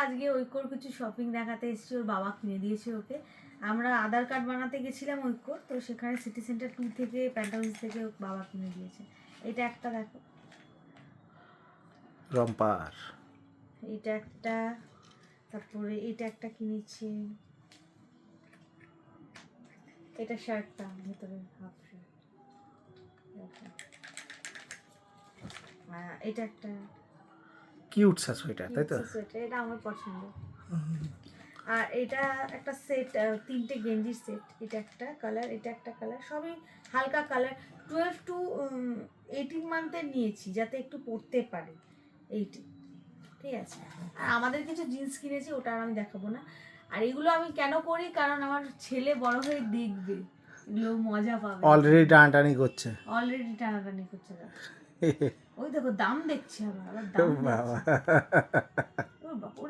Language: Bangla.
আজকে ঐক্যর কিছু শপিং দেখাতে এসেছি, ওর বাবা কিনে দিয়েছে ওকে। আমরা আধার কার্ড বানাতে গেছিলাম ঐক্যর, তো সেখানে সিটি সেন্টার 2 থেকে প্যান্টাউন্স থেকে ওর বাবা কিনে দিয়েছে। এটা একটা দেখো, রম্পার। এটা একটা, তারপরে এটা একটা কিনেছি, এটা শার্টটা ভেতরে হাফ শার্ট, এটা একটা কিউট সা সোয়েটার, তাই তো? সোয়েটার, এটা আমার পছন্দ। আর এটা একটা সেট, 3টে গেঞ্জির সেট, এটা একটা কালার, এটা একটা কালার, সবই হালকা কালার। 12 to 18 মান্থের নিয়েছি যাতে একটু পরতে পারে, এইটি ঠিক আছে। আর আমাদের কিছু জিন্স কিনেছি, ওটা আর আমি দেখাবো না। আর এগুলো আমি কেন করি, কারণ আমার ছেলে বড় হয়ে দেখবে, এগুলো মজা পাবে। অলরেডি টানাটানি করছে। অলরেডি টানাটানি করছে দেখো। ওই দেখো দাম দেখছে, আবার দাম দেখছে। বাবা। ও বাবা।